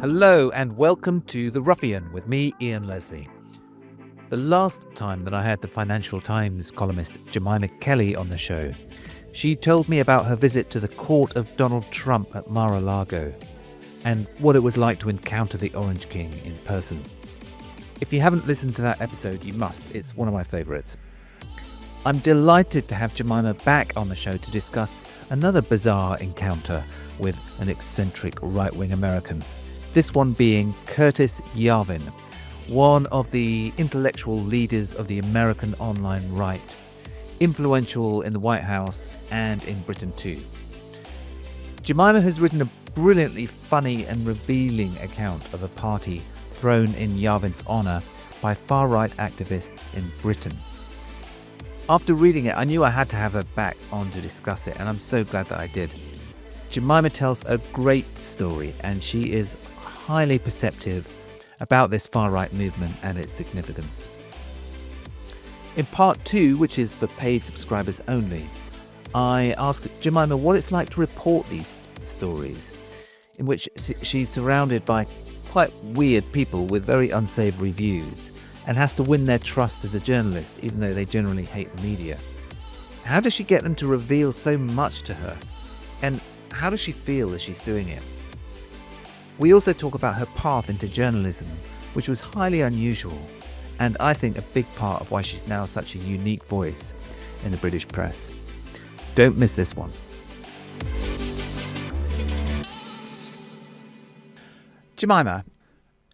Hello and welcome to The Ruffian with me, Ian Leslie. The last time that I had the Financial Times columnist Jemima Kelly on the show, she told me about her visit to the court of Donald Trump at Mar-a-Lago and what it was like to encounter the Orange King in person. If you haven't listened to that episode, you must. It's one of my favourites. I'm delighted to have Jemima back on the show to discuss another bizarre encounter with an eccentric right-wing American. This one being Curtis Yarvin, one of the intellectual leaders of the American online right, influential in the White House and in Britain too. Jemima has written a brilliantly funny and revealing account of a party thrown in Yarvin's honour by far-right activists in Britain. After reading it, I knew I had to have her back on to discuss it, and I'm so glad that I did. Jemima tells a great story, and she is highly perceptive about this far-right movement and its significance. In part 2, which is for paid subscribers only, I asked Jemima what it's like to report these stories, in which she's surrounded by quite weird people with very unsavoury views, and has to win their trust as a journalist, even though they generally hate the media. How does she get them to reveal so much to her? And how does she feel as she's doing it? We also talk about her path into journalism, which was highly unusual, and I think a big part of why she's now such a unique voice in the British press. Don't miss this one. Jemima,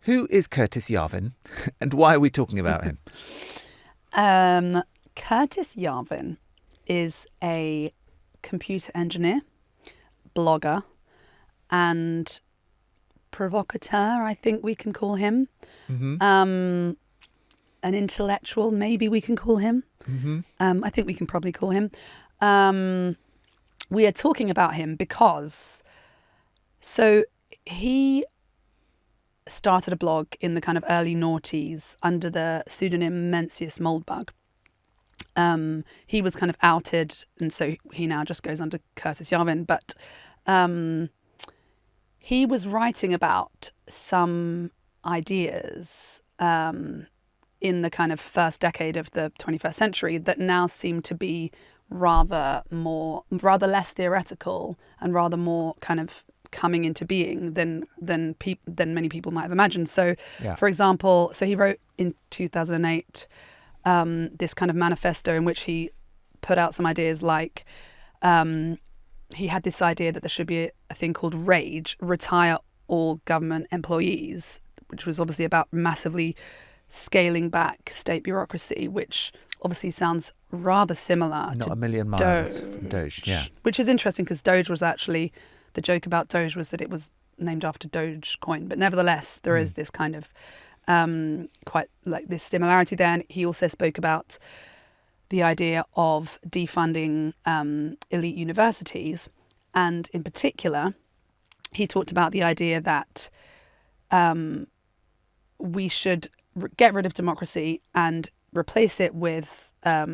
who is Curtis Yarvin, and why are we talking about him? Curtis Yarvin is a computer engineer, blogger, and provocateur, I think we can call him. Mm-hmm. An intellectual, maybe we can call him. Mm-hmm. I think we can probably call him. We are talking about him because he started a blog in the kind of early noughties under the pseudonym Mencius Moldbug. He was kind of outed, and so he now just goes under Curtis Yarvin. But he was writing about some ideas in the kind of first decade of the 21st century that now seem to be rather less theoretical and rather more kind of coming into being than many people might have imagined. So, yeah. For example, he wrote in 2008 this kind of manifesto in which he put out some ideas like he had this idea that there should be a thing called RAGE, retire all government employees, which was obviously about massively scaling back state bureaucracy, which obviously sounds rather similar Not to a million miles from Doge, yeah. Which is interesting because Doge was actually, the joke about Doge was that it was named after Dogecoin, but nevertheless there is this kind of quite like this similarity there. And he also spoke about the idea of defunding elite universities, and in particular he talked about the idea that we should get rid of democracy and replace it with a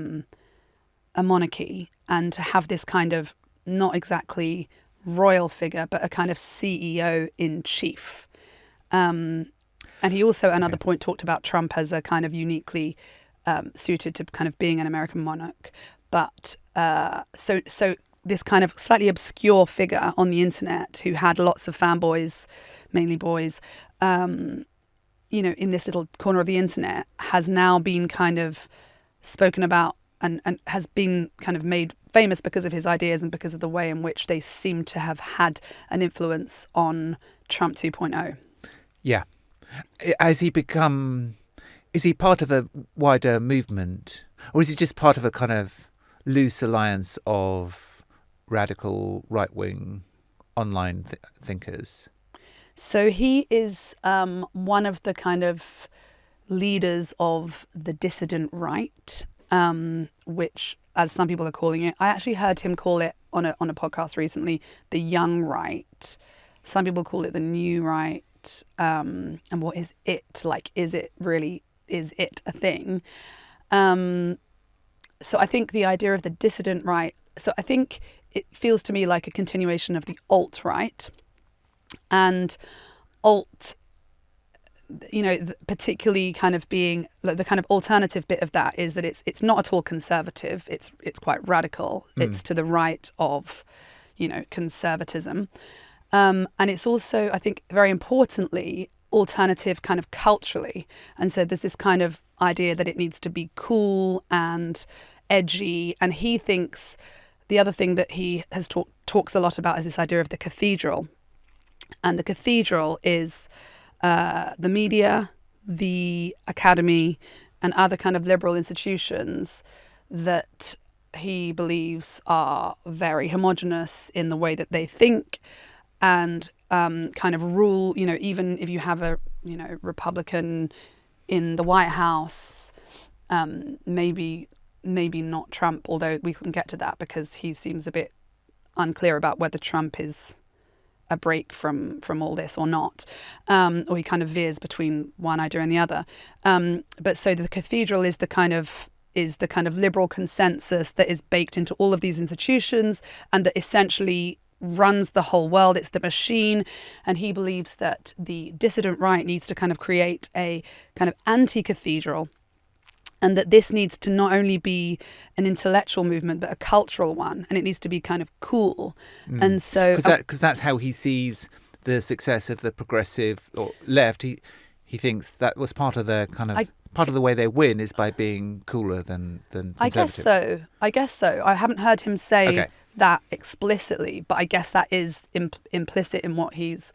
monarchy, and to have this kind of not exactly royal figure, but a kind of CEO in chief. And he also, another point, talked about Trump as a kind of uniquely suited to kind of being an American monarch. But so this kind of slightly obscure figure on the internet who had lots of fanboys, mainly boys, in this little corner of the internet, has now been kind of spoken about and has been kind of made famous because of his ideas and because of the way in which they seem to have had an influence on Trump 2.0. Yeah. Is he part of a wider movement, or is he just part of a kind of loose alliance of radical right-wing online thinkers? So he is one of the kind of leaders of the dissident right, which, as some people are calling it, I actually heard him call it on a podcast recently, the young right. Some people call it the new right. And what is it? Like, is it a thing? So I think the idea of the dissident right, so I think it feels to me like a continuation of the alt-right. And particularly kind of being the kind of alternative bit of that is that it's not at all conservative. It's quite radical. It's to the right of, conservatism. And it's also, I think, very importantly, alternative kind of culturally. And so there's this kind of idea that it needs to be cool and edgy. And he thinks the other thing that he has talks a lot about is this idea of the cathedral. And the cathedral is the media, the academy, and other kind of liberal institutions that he believes are very homogenous in the way that they think and kind of rule, even if you have a, Republican in the White House, maybe not Trump, although we can get to that because he seems a bit unclear about whether Trump is a break from all this or not, or he kind of veers between one idea and the other. But so the cathedral is the kind of liberal consensus that is baked into all of these institutions and that essentially runs the whole world. It's the machine. And he believes that the dissident right needs to kind of create a kind of anti-cathedral, and that this needs to not only be an intellectual movement, but a cultural one. And it needs to be kind of cool. And so... Because that's how he sees the success of the progressive or left. He thinks that was part of their kind of... part of the way they win is by being cooler than conservative. I guess so. I haven't heard him say that explicitly, but I guess that is implicit in what he's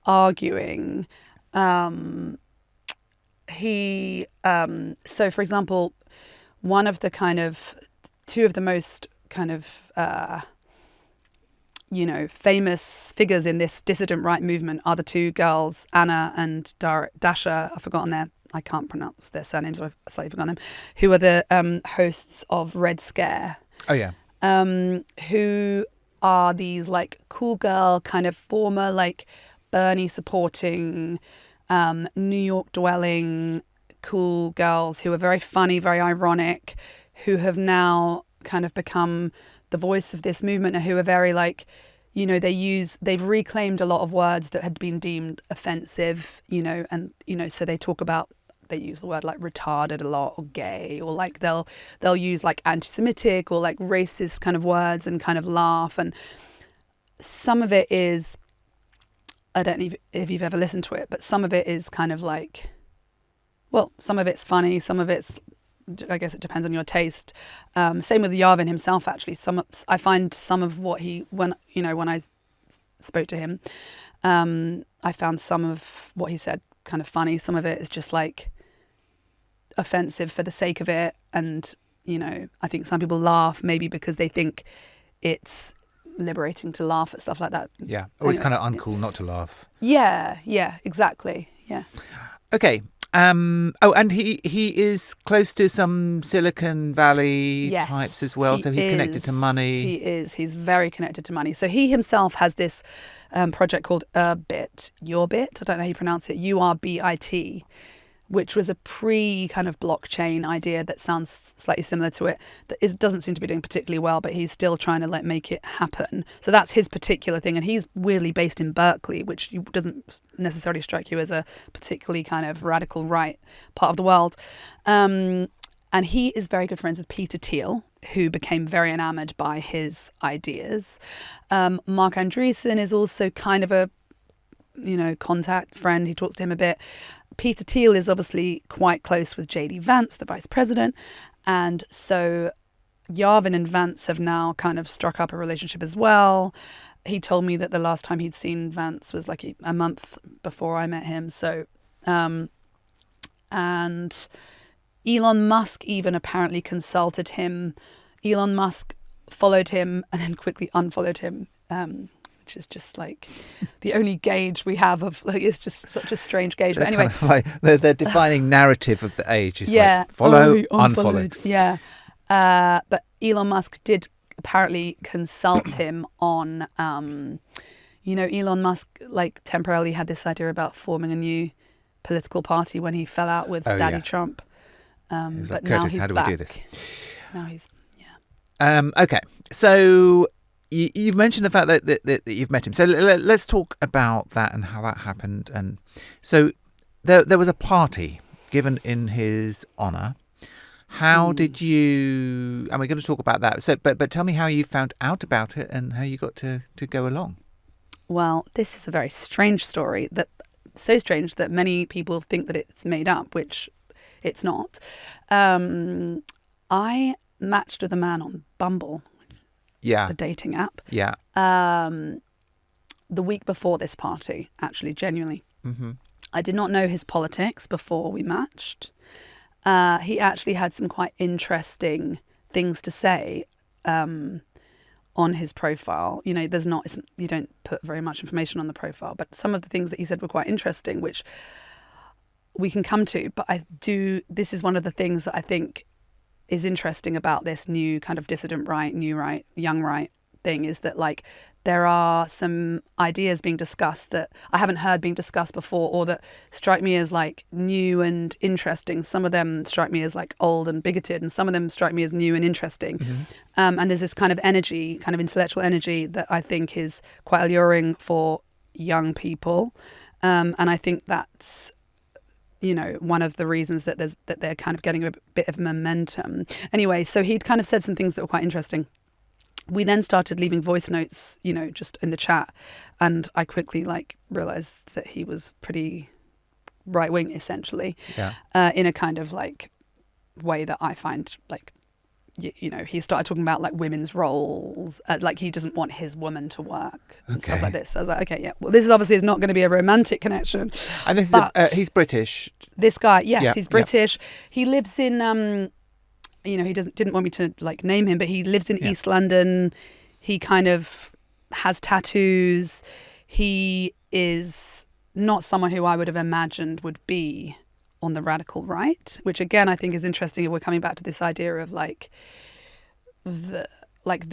arguing. So for example, one of the kind of two of the most kind of famous figures in this dissident right movement are the two girls, Anna and Dasha. I've forgotten I can't pronounce their surnames, or I've slightly forgotten them, who are the hosts of Red Scare. Oh yeah. Who are these like cool girl kind of former like Bernie supporting, New York dwelling cool girls who are very funny, very ironic, who have now kind of become the voice of this movement, and who are very like, they've reclaimed a lot of words that had been deemed offensive, so they use the word like retarded a lot, or gay, or like they'll use like anti-Semitic or like racist kind of words and kind of laugh. And some of it is, I don't know if you've ever listened to it, but some of it is kind of like, well, some of it's funny, some of it's, I guess it depends on your taste. Same with Yarvin himself, actually. I find some of what when I spoke to him, I found some of what he said kind of funny. Some of it is just like offensive for the sake of it. And, I think some people laugh maybe because they think it's liberating to laugh at stuff like that. Yeah. Or it's kind of uncool not to laugh. Yeah, exactly. Yeah. Okay. And he is close to some Silicon Valley types as well. So he's connected to money. He is. He's very connected to money. So he himself has this project called Urbit. Yorbit. I don't know how you pronounce it. URBIT, which was a kind of blockchain idea that sounds slightly similar to it. That doesn't seem to be doing particularly well, but he's still trying to make it happen. So that's his particular thing. And he's weirdly based in Berkeley, which doesn't necessarily strike you as a particularly kind of radical right part of the world. And he is very good friends with Peter Thiel, who became very enamored by his ideas. Mark Andreessen is also kind of a, contact friend. He talks to him a bit. Peter Thiel is obviously quite close with J.D. Vance, the vice president. And so Yarvin and Vance have now kind of struck up a relationship as well. He told me that the last time he'd seen Vance was like a month before I met him. So, and Elon Musk even apparently consulted him. Elon Musk followed him and then quickly unfollowed him, which is just like the only gauge we have of it's just such a strange gauge. But anyway, kind of the defining narrative of the age is like follow, unfollowed. Yeah. But Elon Musk did apparently consult him on, Elon Musk temporarily had this idea about forming a new political party when he fell out with Daddy Trump. But like, now Curtis, he's how do back. we do this? Now he's, Okay. So you've mentioned the fact that you've met him. So let's talk about that and how that happened. And so there was a party given in his honour. How did you? And we're going to talk about that. So, but tell me how you found out about it and how you got to go along. Well, this is a very strange story. So strange that many people think that it's made up, which it's not. I matched with a man on Bumble, a dating app. Yeah. The week before this party, actually, genuinely. Mm-hmm. I did not know his politics before we matched. He actually had some quite interesting things to say on his profile. You know, you don't put very much information on the profile, but some of the things that he said were quite interesting, which we can come to. But this is one of the things that I think is interesting about this new kind of dissident right, new right, young right thing, is that like there are some ideas being discussed that I haven't heard being discussed before, or that strike me as like new and interesting. Some of them strike me as like old and bigoted, and some of them strike me as new and interesting. Mm-hmm. And there's this kind of energy, kind of intellectual energy, that I think is quite alluring for young people. And I think that's, you know, one of the reasons that they're kind of getting a bit of momentum. Anyway, so he'd kind of said some things that were quite interesting. We then started leaving voice notes, you know, just in the chat. And I quickly like realized that he was pretty right wing, essentially, in a kind of like way that I find like, you know, he started talking about like women's roles, like he doesn't want his woman to work and stuff like this. So I was like, okay, yeah, well, this is obviously not going to be a romantic connection. And this is he's British. This guy, yes, he's British. He lives in you know, he didn't want me to like name him, but he lives in East London. He kind of has tattoos. He is not someone who I would have imagined would be on the radical right, which again I think is interesting. We're coming back to this idea of like the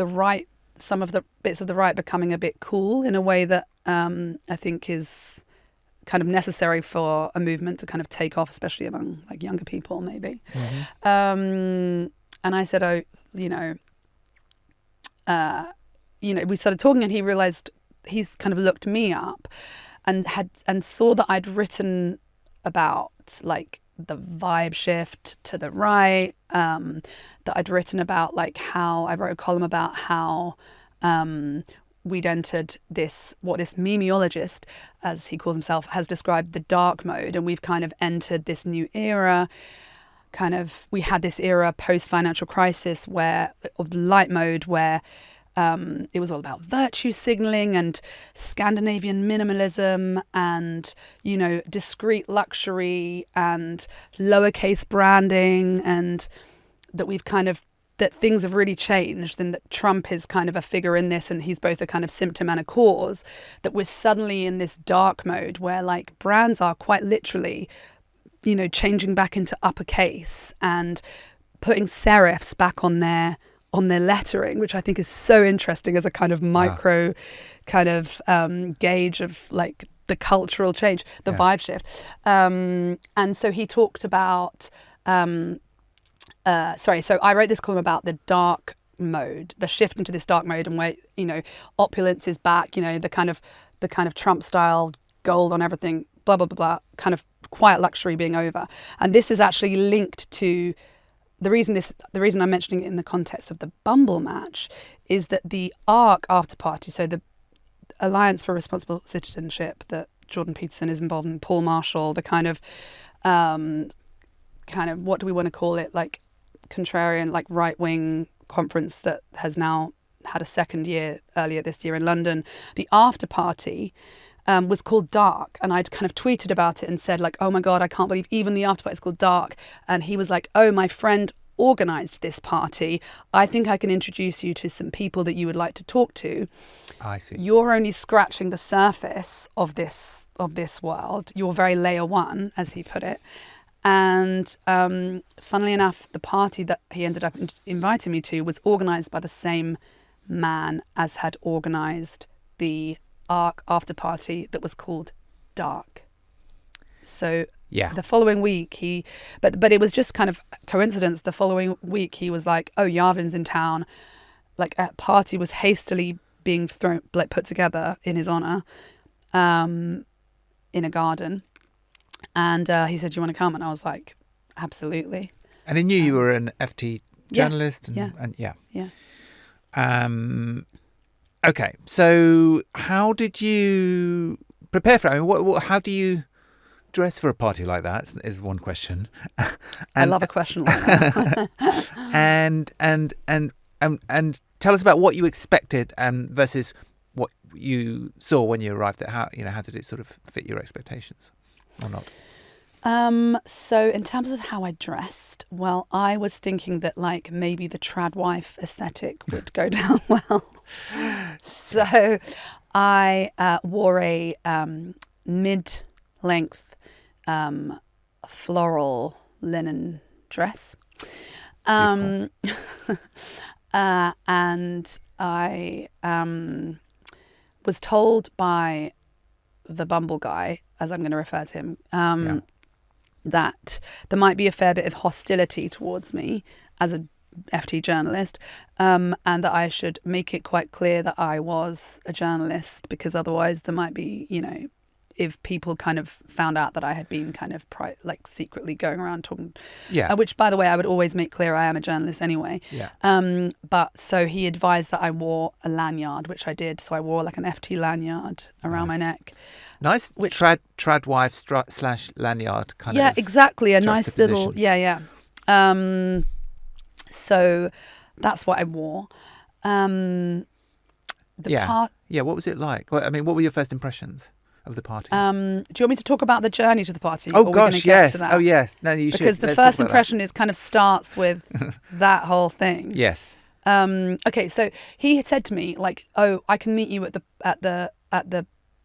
right, some of the bits of the right becoming a bit cool in a way that I think is kind of necessary for a movement to kind of take off, especially among like younger people, maybe. Mm-hmm. And I said, oh, you know, we started talking, and he realized, he's kind of looked me up and saw that I'd written about like the vibe shift to the right, that I'd written about like how I wrote a column about how we'd entered what this memeologist, as he calls himself, has described the dark mode, and we've kind of entered this new era. We had this era post-financial crisis of light mode, where it was all about virtue signaling and Scandinavian minimalism and, you know, discreet luxury and lowercase branding, and that things have really changed, and that Trump is kind of a figure in this, and he's both a kind of symptom and a cause, that we're suddenly in this dark mode where like brands are quite literally, you know, changing back into uppercase and putting serifs back on their lettering, which I think is so interesting as a kind of micro kind of gauge of like the cultural change, the vibe shift. And so he talked about so I wrote this column about the dark mode, the shift into this dark mode, and where, you know, opulence is back, you know, the kind of Trump style gold on everything, blah, blah, blah, blah, kind of quiet luxury being over. And this is actually linked to the reason I'm mentioning it in the context of the Bumble match is that the ARC after party, so the Alliance for Responsible Citizenship that Jordan Peterson is involved in, Paul Marshall, the kind of what do we want to call it, like contrarian, like right-wing conference that has now had a second year earlier this year in London. The after party was called Dark, and I'd kind of tweeted about it and said like, oh my God, I can't believe even the after party is called Dark. And he was like, oh, my friend organised this party. I think I can introduce you to some people that you would like to talk to. I see. You're only scratching the surface of this world. You're very layer one, as he put it. And funnily enough, the party that he ended up inviting me to was organised by the same man as had organised the ARC after party that was called Dark. So the following week but it was just kind of coincidence. The following week he was like, oh, Yarvin's in town. Like a party was hastily being put together in his honor, in a garden. And he said, "Do you want to come?" And I was like, "Absolutely." And he knew you were an FT journalist. Yeah. And yeah. Yeah. Okay. So how did you prepare for it? I mean, how do you dress for a party like that? Is one question. I love a question like that. and tell us about what you expected versus what you saw when you arrived. How did it sort of fit your expectations or not? So in terms of how I dressed, well, I was thinking that like maybe the trad wife aesthetic would go down well. So I wore a mid-length floral linen dress. And I was told by the Bumble guy, as I'm going to refer to him, that there might be a fair bit of hostility towards me as a FT journalist, and that I should make it quite clear that I was a journalist, because otherwise there might be, if people kind of found out that I had been kind of secretly going around talking, which by the way I would always make clear I am a journalist anyway. But so he advised that I wore a lanyard, which I did. So I wore like an FT lanyard around my neck. Nice, which trad wife / lanyard kind of. Yeah, exactly. A nice little so that's what I wore. What was it like? Well, I mean, what were your first impressions of the party? Do you want me to talk about the journey to the party? Oh gosh, yes. Oh yes. No, you should. Because the first impression is kind of starts with that whole thing. Yes. Okay, so he had said to me like, "Oh, I can meet you at the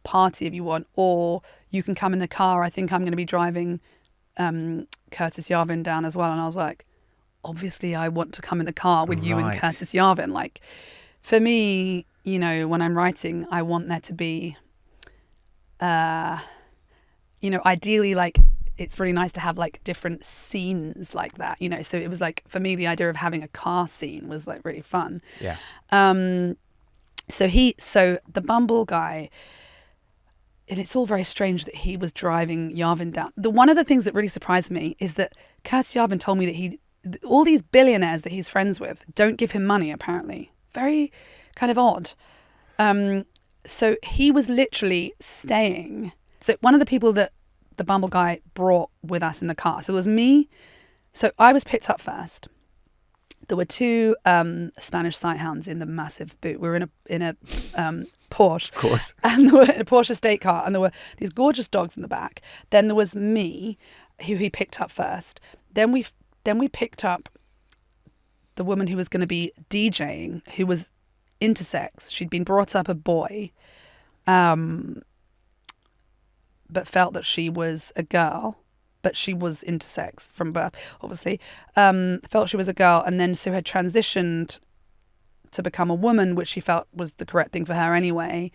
party if you want, or you can come in the car. I think I'm going to be driving Curtis Yarvin down as well." And I was like, obviously I want to come in the car with you and Curtis Yarvin. Like, for me, when I'm writing, I want there to be, ideally, like, it's really nice to have like different scenes like that, so it was like, for me, the idea of having a car scene was like really fun. Yeah. So the Bumble guy, and it's all very strange that he was driving Yarvin down. One of the things that really surprised me is that Curtis Yarvin told me that all these billionaires that he's friends with don't give him money, apparently. Very kind of odd. So he was literally staying. So one of the people that the Bumble guy brought with us in the car. So there was me. So I was picked up first. There were two Spanish sighthounds in the massive boot. We were in a Porsche. Of course. And there were a Porsche estate car, and there were these gorgeous dogs in the back. Then there was me, who he picked up first. Then we picked up the woman who was going to be DJing, who was intersex. She'd been brought up a boy, but felt that she was a girl, but she was intersex from birth, obviously. Felt she was a girl, and then so had transitioned to become a woman, which she felt was the correct thing for her anyway.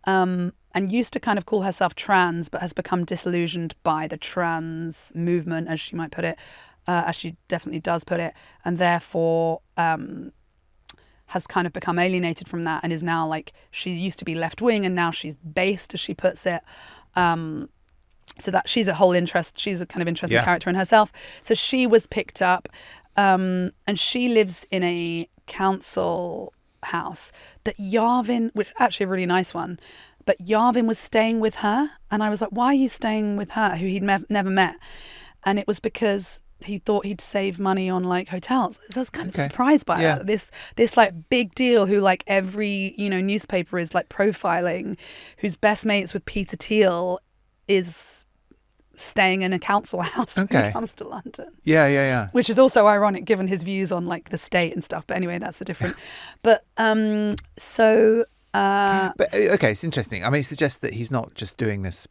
And used to kind of call herself trans, but has become disillusioned by the trans movement, as she might put it, as she definitely does put it, and therefore has kind of become alienated from that, and is now like, she used to be left wing and now she's based, as she puts it. So that she's a kind of interesting character in herself. So she was picked up, and she lives in a council house that Yarvin, which actually a really nice one, but Yarvin was staying with her, and I was like, why are you staying with her, who he'd never met? And it was because he thought he'd save money on like hotels. So I was kind of surprised by that. This like big deal who like every newspaper is like profiling, who's best mates with Peter Thiel, is staying in a council house when he comes to London. Yeah. Which is also ironic given his views on like the state and stuff. But anyway, that's a different. But it's interesting. I mean, it suggests that he's not just doing this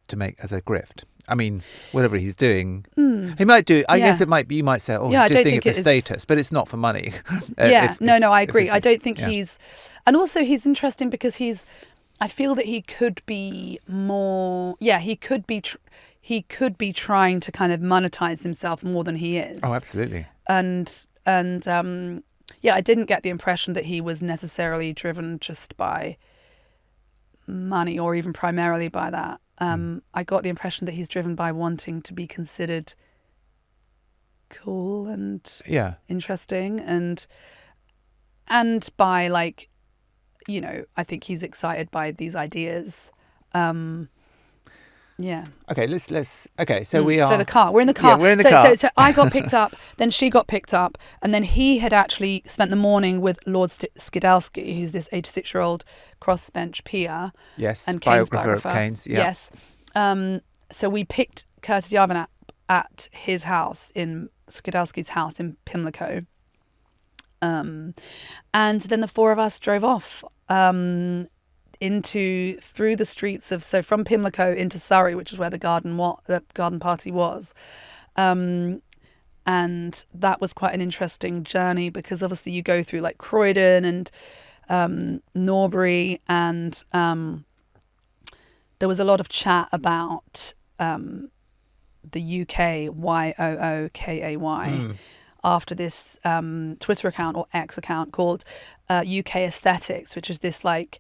to make as a grift. I mean, whatever he's doing, he might do. I guess it might be. You might say, "Oh, he's just doing it for status," but it's not for money. I agree. I don't think he's, and also he's interesting because I feel that he could be more. Yeah, he could be trying to kind of monetize himself more than he is. Oh, absolutely. And I didn't get the impression that he was necessarily driven just by money or even primarily by that. I got the impression that he's driven by wanting to be considered cool and interesting, and by like, you know, I think he's excited by these ideas. Okay, let's. Okay, so we are. So the car. We're in the car. Yeah, we're in the car. So I got picked up. Then she got picked up, and then he had actually spent the morning with Lord Skidelsky, who's this 86-year-old crossbench peer. Yes, and Keynes biographer of Keynes. Yeah. Yes. So we picked Curtis Yarvin up at his house in Skidelsky's house in Pimlico. And then the four of us drove off. Through the streets from Pimlico into Surrey, which is where the garden party was, and that was quite an interesting journey because obviously you go through like Croydon and Norbury, and there was a lot of chat about the UK YOOKAY after this Twitter account or X account called UK Aesthetics, which is this like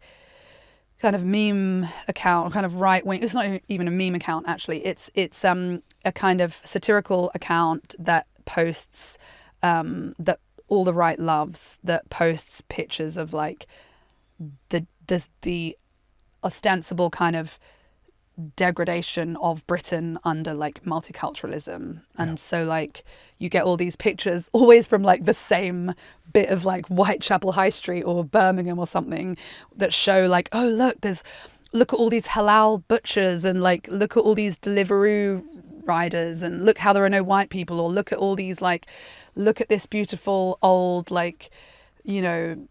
kind of meme account, kind of right wing. It's not even a meme account actually. It's a kind of satirical account that posts that all the right loves, that posts pictures of like the ostensible kind of degradation of Britain under like multiculturalism. And so like you get all these pictures always from like the same bit of like Whitechapel High Street or Birmingham or something that show like, oh look at all these halal butchers, and like look at all these Deliveroo riders, and look how there are no white people, or look at all these like, look at this beautiful old like, you know,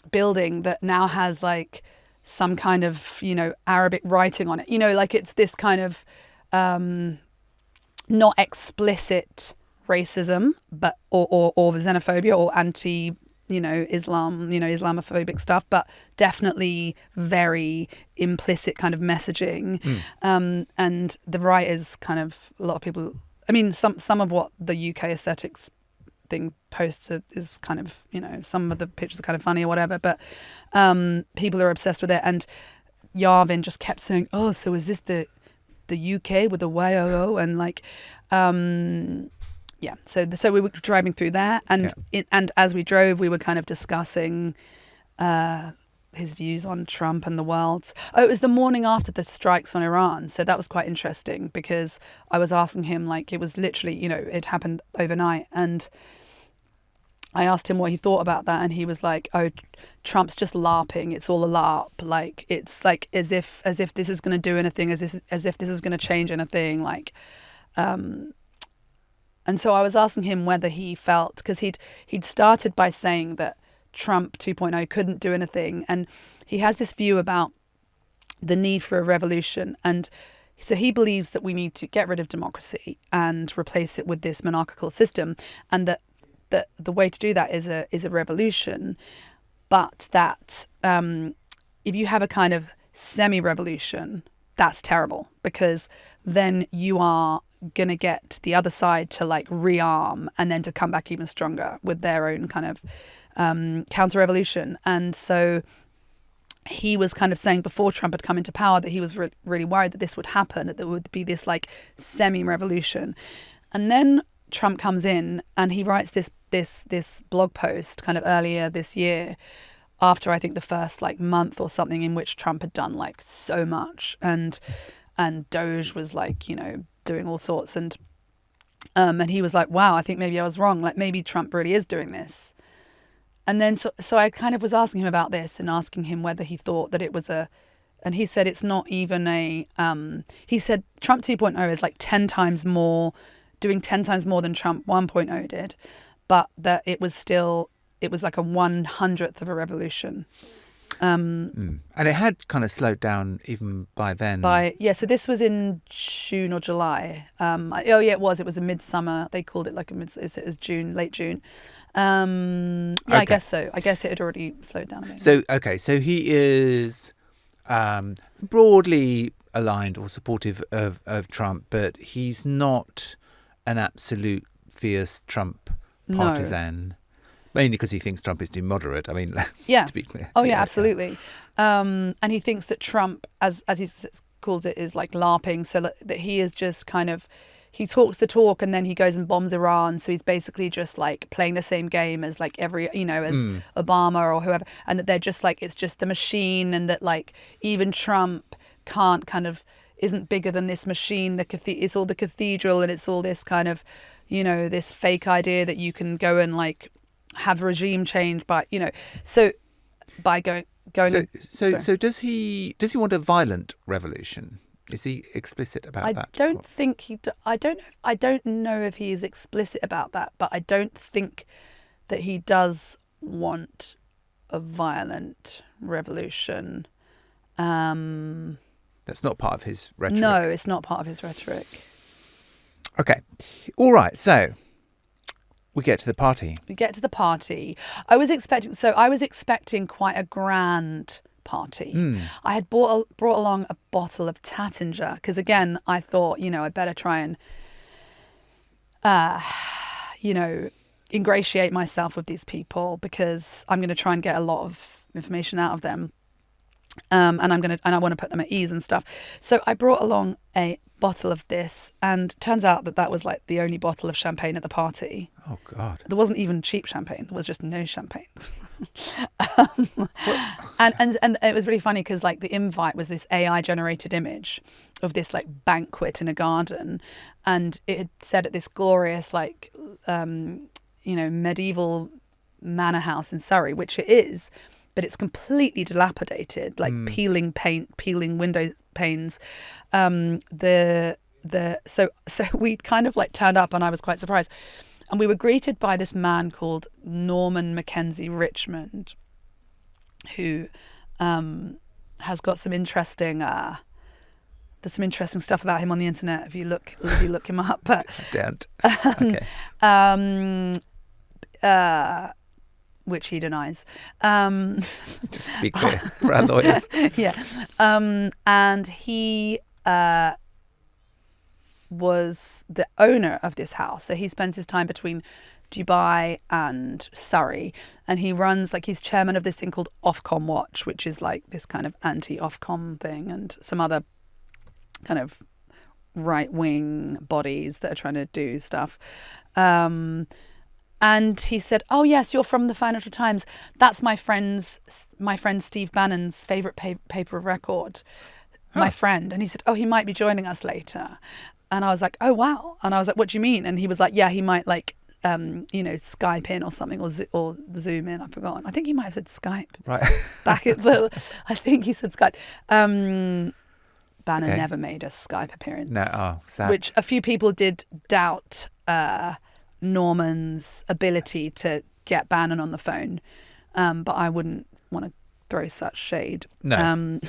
building that now has like some kind of, you know, Arabic writing on it, you know, like it's this kind of not explicit racism, but or xenophobia or anti, you know, Islam, you know, Islamophobic stuff, but definitely very implicit kind of messaging. And the writers kind of, a lot of people, I mean, some of what the UK aesthetics thing posts is kind of, you know, some of the pictures are kind of funny or whatever, but people are obsessed with it. And Yarvin just kept saying, oh, so is this the UK with the YOO? And like so we were driving through there, and and as we drove we were kind of discussing his views on Trump and the world. Oh, it was the morning after the strikes on Iran, so that was quite interesting because I was asking him, like, it was literally, you know, it happened overnight, and I asked him what he thought about that, and he was like, oh, Trump's just LARPing, it's all a LARP, like it's like as if this is going to do anything, as if this is going to change anything, like and so I was asking him whether he felt, because he'd started by saying that Trump 2.0 couldn't do anything, and he has this view about the need for a revolution, and so he believes that we need to get rid of democracy and replace it with this monarchical system, and that the way to do that is a revolution, but that if you have a kind of semi-revolution, that's terrible, because then you are going to get the other side to like rearm and then to come back even stronger with their own kind of counter-revolution. And so he was kind of saying before Trump had come into power that he was really worried that this would happen, that there would be this like semi-revolution. And then Trump comes in and he writes this blog post kind of earlier this year, after I think the first like month or something in which Trump had done like so much, and Doge was like, you know, doing all sorts, and he was like, wow, I think maybe I was wrong, like maybe Trump really is doing this. And then so I kind of was asking him about this and asking him whether he thought that it was and he said it's not even he said Trump 2.0 is like 10 times more, doing 10 times more than Trump 1.0 did, but that it was like a 1/100th of a revolution. And it had kind of slowed down even by then. So this was in June or July. It was a midsummer. They called it like it was June, late June. Okay. I guess so. I guess it had already slowed down a bit. So he is broadly aligned or supportive of Trump, but he's not an absolute fierce Trump partisan. No. Mainly because he thinks Trump is too moderate. I mean, Yeah. to be clear. Oh, yeah, absolutely. And he thinks that Trump, as he calls it, is like LARPing. So that he is just kind of, he talks the talk and then he goes and bombs Iran. So he's basically just like playing the same game as like as Obama or whoever. And that they're just like, it's just the machine, and that like even Trump can't isn't bigger than this machine. It's all the cathedral, and it's all this kind of, this fake idea that you can go and like have regime change so does he want a violent revolution? Is he explicit about that? I don't know if he is explicit about that, but I don't think that he does want a violent revolution. That's not part of his rhetoric. No, it's not part of his rhetoric. Okay. All right. So we get to the party. I was expecting quite a grand party. I had brought along a bottle of Tattinger because, again, I thought, I better try and, ingratiate myself with these people, because I'm going to try and get a lot of information out of them. And I want to put them at ease and stuff. So I brought along a bottle of this, and turns out that was like the only bottle of champagne at the party. Oh God! There wasn't even cheap champagne. There was just no champagne. And it was really funny because like the invite was this AI generated image of this like banquet in a garden, and it had said at this glorious like medieval manor house in Surrey, which it is. But it's completely dilapidated, like peeling paint, peeling window panes. So we kind of like turned up, and I was quite surprised. And we were greeted by this man called Norman Mackenzie Richmond, who has got some interesting. There's some interesting stuff about him on the internet if you look him up. But don't. Okay. Which he denies. Just to be clear for our lawyers. Yeah. And he was the owner of this house. So he spends his time between Dubai and Surrey. And he runs, like, he's chairman of this thing called Ofcom Watch, which is like this kind of anti-Ofcom thing, and some other kind of right-wing bodies that are trying to do stuff. And he said, "Oh yes, you're from the Financial Times. That's my friend Steve Bannon's favourite paper of record. My friend." And he said, "Oh, he might be joining us later." And I was like, "Oh wow!" And I was like, "What do you mean?" And he was like, "Yeah, he might like, Skype in or something, or Zoom in. I've forgotten. I think he might have said Skype. Right. Back at the, I think he said Skype. Bannon never made a Skype appearance. No, sad. Which a few people did doubt. Norman's ability to get Bannon on the phone, but I wouldn't want to throw such shade. No.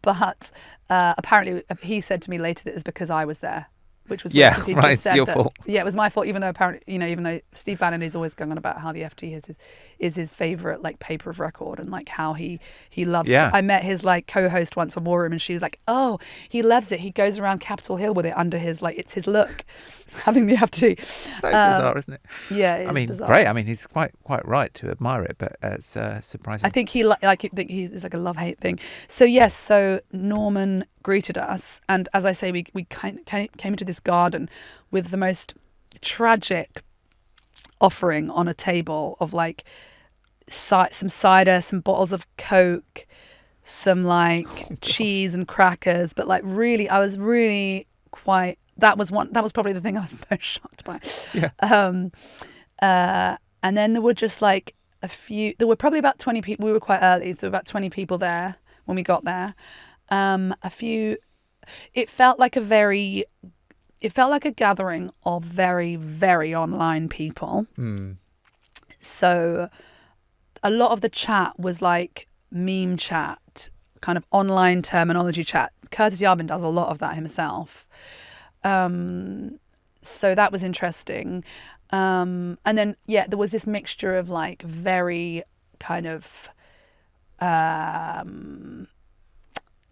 But apparently he said to me later that it was because I was there, which was weird, because he right, just said your that, fault. Yeah, it was my fault. Even though Steve Bannon is always going on about how the FT is his favorite like paper of record, and like how he loves. Yeah. I met his like co-host once on War Room, and she was like, "Oh, he loves it. He goes around Capitol Hill with it under his like it's his look, having the FT." So bizarre, isn't it? Yeah, it is I mean, bizarre. great. I mean, he's quite right to admire it, but it's surprising. I think he's like a love-hate thing. So yes, so Norman greeted us, and as I say, we came into this garden with the most tragic offering on a table of like some cider, some bottles of Coke, some like cheese and crackers, but like really, I was really quite. That was probably the thing I was most shocked by. Yeah. And then there were just like there were probably about 20 people. We were quite early, so about 20 people there when we got there. It felt like a gathering of very, very online people. So a lot of the chat was like meme chat, kind of online terminology chat. Curtis Yarvin does a lot of that himself. So that was interesting. And then, yeah, there was this mixture of like very kind of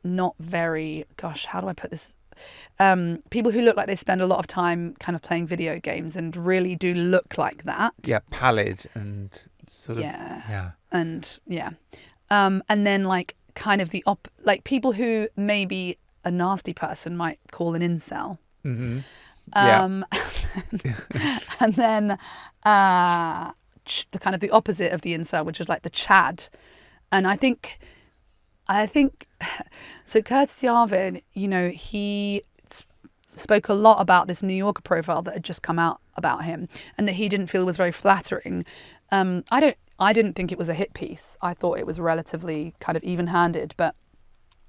not very, gosh, how do I put this? people who look like they spend a lot of time kind of playing video games and really do look like that. Yeah, pallid and sort of. Yeah. Yeah. And and then like kind of like people who maybe a nasty person might call an incel. Mm-hmm. And then the kind of the opposite of the incel, which is like the Chad. And I think so. Curtis Yarvin, he spoke a lot about this New Yorker profile that had just come out about him, and that he didn't feel was very flattering. I didn't think it was a hit piece. I thought it was relatively kind of even-handed, but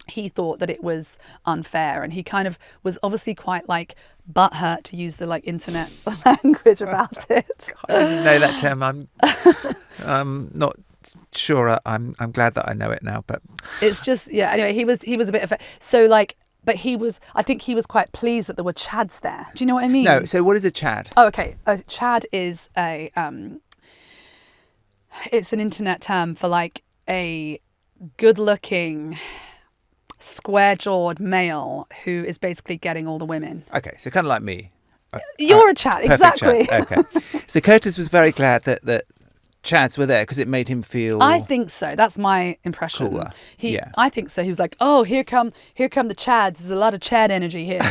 he thought that it was unfair, and he kind of was obviously quite like butthurt, to use the like internet language about it. I didn't know that term. I'm not sure. I'm glad that I know it now, but it's just anyway, he was a bit of so like, but I think he was quite pleased that there were Chads there. Do you know what I mean? No. So what is a Chad? Oh, okay. A Chad is it's an internet term for like a good-looking, square-jawed male who is basically getting all the women. Okay, so kind of like me. You're a Chad, exactly. Chad. Okay. So Curtis was very glad that Chads were there because it made him feel. I think so. That's my impression. Cooler. I think so. He was like, "Oh, here come the Chads. There's a lot of Chad energy here,"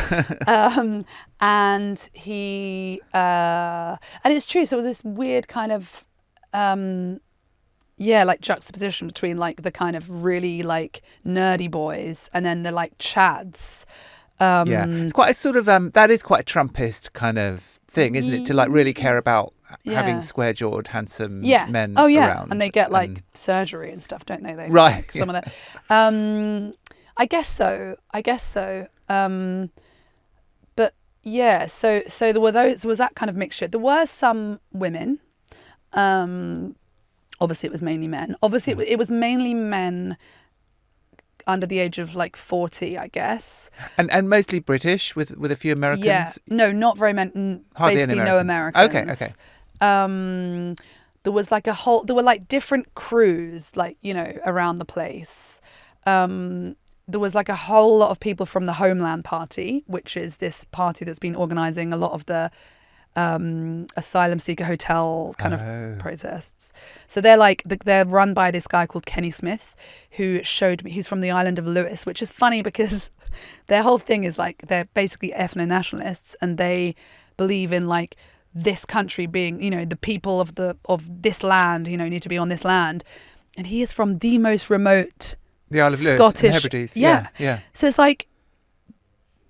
and he and it's true. So it was this weird kind of like juxtaposition between like the kind of really like nerdy boys and then the like Chads. It's quite a sort of that is quite a Trumpist kind of thing, isn't it? To like really care about having square-jawed, handsome men around. And they get like surgery and stuff, don't they? Right. Like, some of that. I guess so. But yeah, so there was that kind of mixture. There were some women. Obviously, it was mainly men. Obviously, it was mainly men under the age of like 40, I guess. And mostly British with a few Americans. Yeah, no, not very many. Hardly basically any no Americans. Americans. Okay. There was like there were like different crews, like, around the place. There was like a whole lot of people from the Homeland Party, which is this party that's been organising a lot of the asylum seeker hotel kind of protests. So they're run by this guy called Kenny Smith, who showed me, he's from the island of Lewis, which is funny because their whole thing is like they're basically ethno-nationalists, and they believe in like this country being, the people of this land, need to be on this land. And he is from the most remote the Isle of Lewis, Scottish. in the Hebrides. Yeah. So it's like,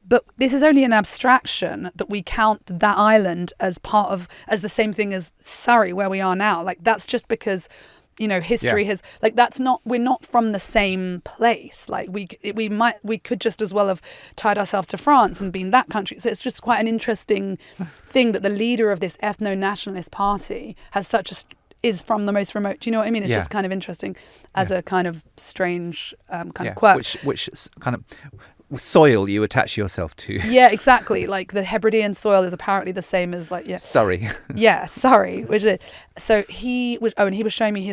but this is only an abstraction that we count that island as as the same thing as Surrey, where we are now. Like, that's just because, history has, like, we're not from the same place. Like, we could just as well have tied ourselves to France and been that country. So it's just quite an interesting thing that the leader of this ethno-nationalist party is from the most remote. Do you know what I mean? It's just kind of interesting as a kind of strange kind of quirk. Which kind of soil you attach yourself to. Yeah, exactly. Like the Hebridean soil is apparently the same as like Surrey. Surrey. Which is, so he was. Oh, and he was showing me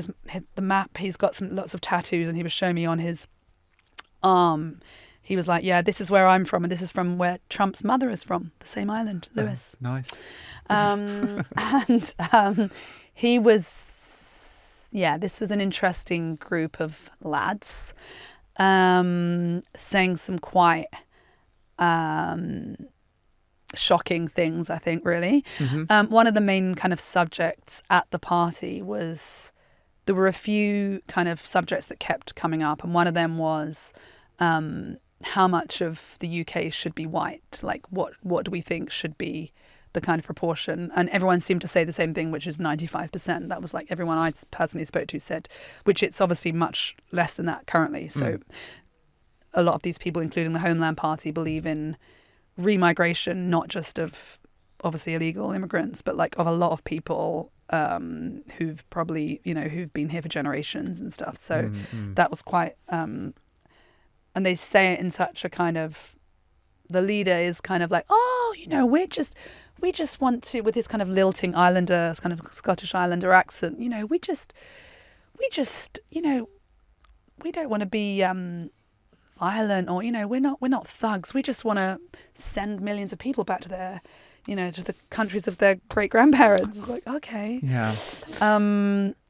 the map. He's got lots of tattoos, and he was showing me on his arm. He was like, "Yeah, this is where I'm from, and this is from where Trump's mother is from, the same island, Lewis." Nice. And he was. Yeah, this was an interesting group of lads. Saying some quite shocking things, I think, really. Mm-hmm. One of the main kind of subjects at the party was, there were a few kind of subjects that kept coming up, and one of them was how much of the UK should be white? Like, what do we think should be the kind of proportion? And everyone seemed to say the same thing, which is 95%. That was like everyone I personally spoke to said, which it's obviously much less than that currently. So a lot of these people, including the Homeland Party, believe in remigration, not just of obviously illegal immigrants, but like of a lot of people who've probably, who've been here for generations and stuff. So that was quite, and they say it in such a kind of, the leader is kind of like, we just want to, with his kind of lilting Islander, kind of Scottish Islander accent, we just, we don't want to be violent, or we're not thugs. We just want to send millions of people back to their, to the countries of their great grandparents. It's like, okay, Yeah.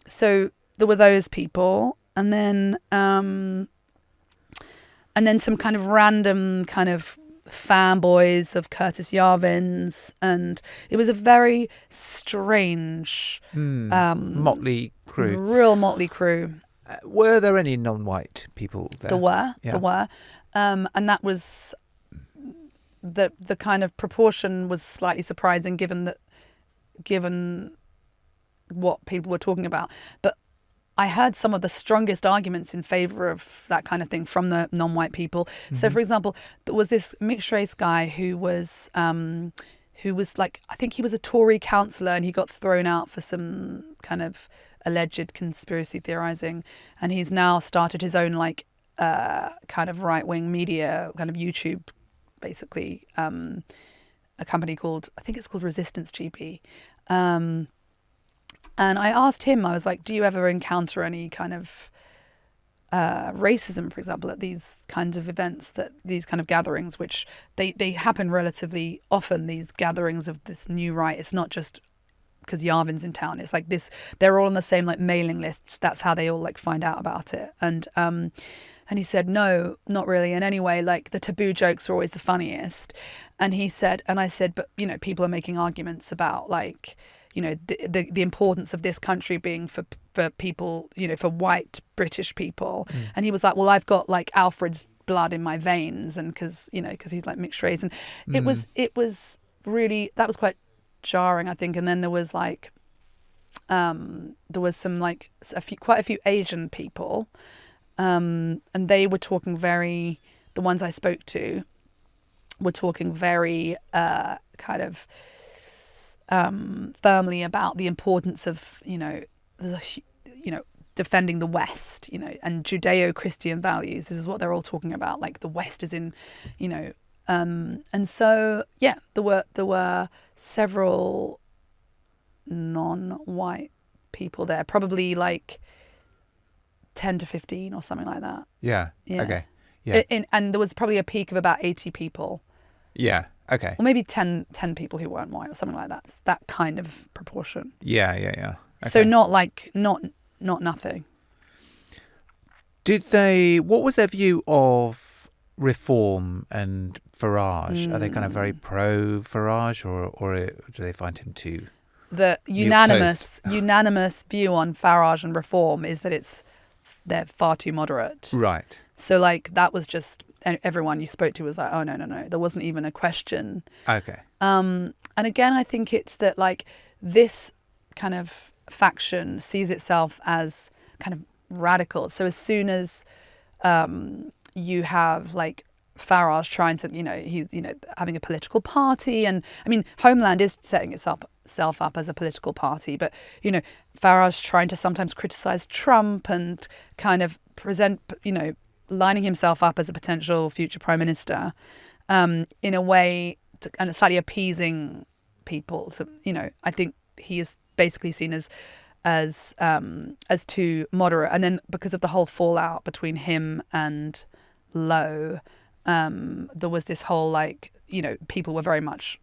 So there were those people, and then some kind of random kind of fanboys of Curtis Yarvin's, and it was a very strange, motley crew. real motley crew. Were there any non-white people there? There were, and that was the kind of proportion was slightly surprising given what people were talking about. But I heard some of the strongest arguments in favor of that kind of thing from the non-white people. Mm-hmm. So, for example, there was this mixed race guy who was like, I think he was a Tory councillor, and he got thrown out for some kind of alleged conspiracy theorizing, and he's now started his own like kind of right-wing media, kind of YouTube, basically, a company called, I think it's called Resistance GB. And I asked him, I was like, do you ever encounter any kind of racism, for example, at these kinds of events, these kind of gatherings, which they happen relatively often, these gatherings of this new right. It's not just because Yarvin's in town. It's like this, they're all on the same like mailing lists. That's how they all like find out about it. And he said, no, not really. And anyway, like the taboo jokes are always the funniest. And he said, and I said, but people are making arguments about like, the importance of this country being for people, for white British people. And he was like, well, I've got like Alfred's blood in my veins, and because he's like mixed race. And it was really, that was quite jarring, I think. And then there was like, there was some like quite a few Asian people, and they were talking the ones I spoke to were talking very kind of firmly about the importance of defending the West, and Judeo-Christian values. This is what they're all talking about. Like the West is in, and so there were several non-white people there, probably like 10 to 15 or something like that. Yeah. Okay. Yeah. And there was probably a peak of about 80 people. Yeah. Okay. Or maybe 10 people who weren't white or something like that. It's that kind of proportion. Yeah. Okay. So not nothing. What was their view of Reform and Farage? Are they kind of very pro Farage, or do they find him too? The unanimous view on Farage and Reform is that they're far too moderate. Right. So like that was just, everyone you spoke to was like, oh no, there wasn't even a question. Okay. And again, I think it's that like this kind of faction sees itself as kind of radical. So as soon as you have like Farage trying to, he's having a political party, and I mean Homeland is setting itself up as a political party, but Farage trying to sometimes criticize Trump and kind of present, lining himself up as a potential future prime minister, in a way and slightly appeasing people. So I think he is basically seen as too moderate, and then because of the whole fallout between him and Lowe, there was this whole like people were very much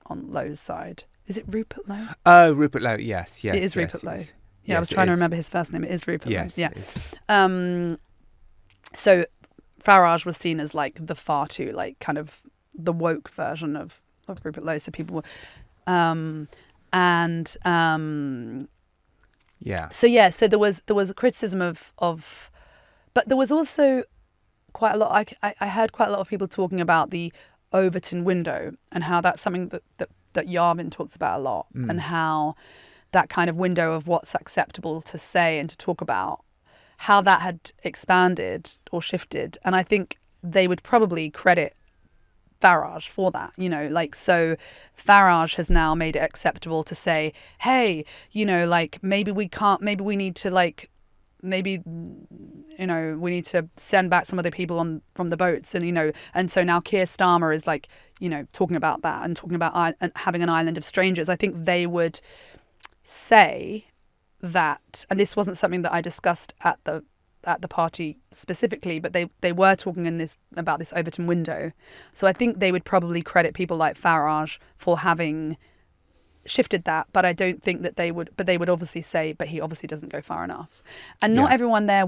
on Lowe's side. Is it Rupert Lowe? Oh, Rupert Lowe. Yes. It is Rupert Lowe. Yes. Yeah, I was trying to remember his first name. It is Rupert Lowe. Yeah. So Farage was seen as like the far too like kind of the woke version of Rupert Lowe. So people were, yeah. So there was a criticism of, but there was also quite a lot. I heard quite a lot of people talking about the Overton window and how that's something that Yarvin talks about a lot, and how that kind of window of what's acceptable to say and to talk about, how that had expanded or shifted. And I think they would probably credit Farage for that, so Farage has now made it acceptable to say, hey, like maybe we need to like, maybe, we need to send back some of the people from the boats, and, and so now Keir Starmer is like, talking about that and talking about having an island of strangers. I think they would say that, and this wasn't something that I discussed at the at the party specifically, but they were talking about this Overton window. So I think they would probably credit people like Farage for having shifted that, but I don't think that they would. But they would obviously say, but he obviously doesn't go far enough. And not everyone there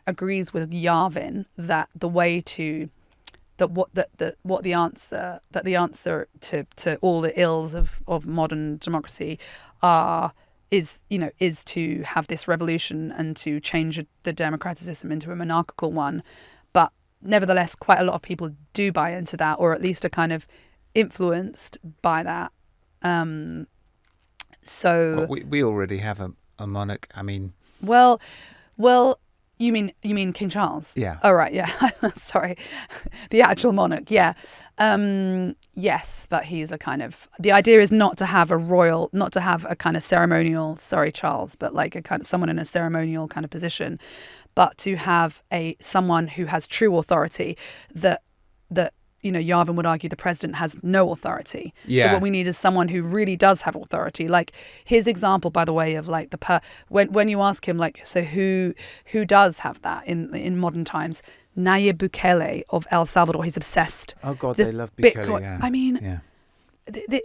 agrees with Yarvin that the way to the answer to all the ills of modern democracy is to have this revolution and to change the democratic system into a monarchical one. But nevertheless, quite a lot of people do buy into that, or at least are kind of influenced by that. So we already have a monarch. I mean, well, you mean King Charles? Yeah. Oh right, yeah. Sorry, the actual monarch. Yeah. Yes, but he's a kind of. The idea is not to have a kind of ceremonial. Sorry, Charles, but like a kind of someone in a ceremonial kind of position, but to have someone who has true authority. That Yarvin would argue the president has no authority. Yeah. So what we need is someone who really does have authority. Like his example, by the way, of like when you ask him like, so who does have that in modern times? Nayib Bukele of El Salvador. He's obsessed. Oh God, they love Bukele. Bitcoin. Yeah. I mean, yeah.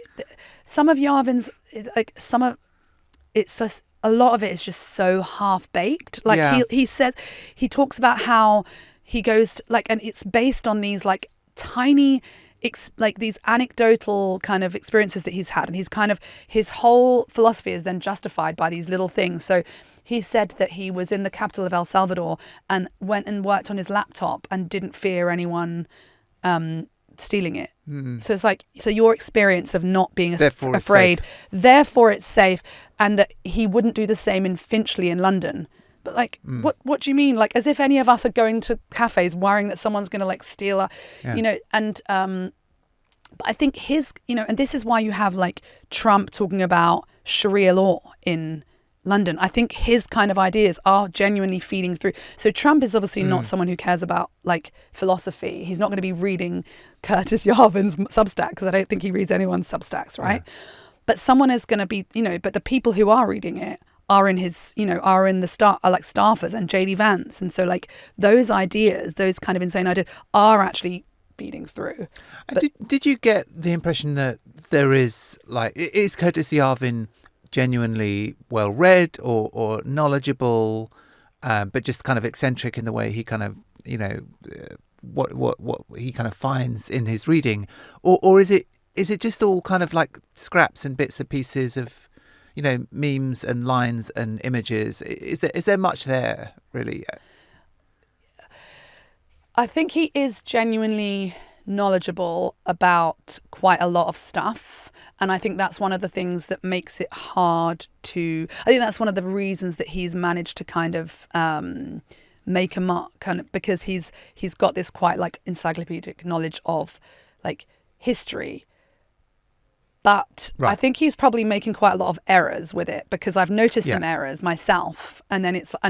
some of Yarvin's it's just a lot of it is just so half baked. Like he says, he talks about how he goes to, like, and it's based on these like tiny like these anecdotal kind of experiences that he's had, and he's kind of his whole philosophy is then justified by these little things. So he said that he was in the capital of El Salvador and went and worked on his laptop and didn't fear anyone stealing it. So it's like, so your experience of not being afraid, therefore it's safe, and that he wouldn't do the same in Finchley in London. But like, what do you mean? Like, as if any of us are going to cafes worrying that someone's going to like steal our, and but I think and this is why you have like Trump talking about Sharia law in London. I think his kind of ideas are genuinely feeding through. So Trump is obviously not someone who cares about like philosophy. He's not going to be reading Curtis Yarvin's Substack, because I don't think he reads anyone's Substacks, right? Yeah. But someone is going to be, but the people who are reading it are in his, are in the are like staffers and JD Vance. And so like those ideas, those kind of insane ideas are actually feeding through. Did you get the impression that there is like, is Curtis Yarvin genuinely well read or knowledgeable, but just kind of eccentric in the way he kind of, what he kind of finds in his reading, or is it just all kind of like scraps and bits and pieces of, memes and lines and images? Is there much there, really? I think he is genuinely knowledgeable about quite a lot of stuff. And I think that's one of the things that makes it hard to... I think that's one of the reasons that he's managed to kind of make a mark, kind of, because he's got this quite like encyclopedic knowledge of like history. But right. I think he's probably making quite a lot of errors with it, because I've noticed some errors myself, and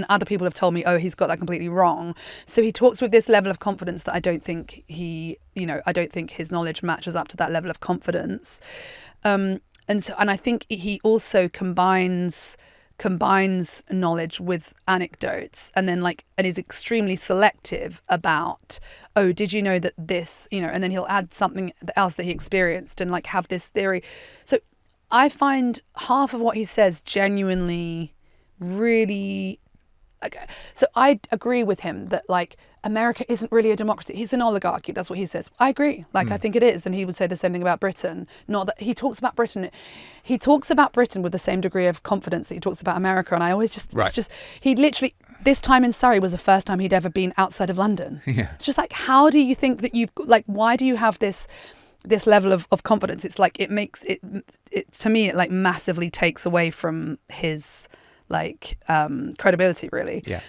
other people have told me, oh, he's got that completely wrong. So he talks with this level of confidence that I don't think I don't think his knowledge matches up to that level of confidence. And I think he also combines knowledge with anecdotes, and then and is extremely selective about, oh, did you know that this, and then he'll add something else that he experienced and like have this theory. So I find half of what he says genuinely really... So I agree with him that like America isn't really a democracy. He's an oligarchy. That's what he says. I agree. I think it is. And he would say the same thing about Britain. Not that he talks about Britain. He talks about Britain with the same degree of confidence that he talks about America. And I always just, It's just, he literally, this time in Surrey was the first time he'd ever been outside of London. Yeah. It's just like, how do you think that why do you have this level of confidence? It's like, it makes it to me, it like massively takes away from his credibility, really. Yeah.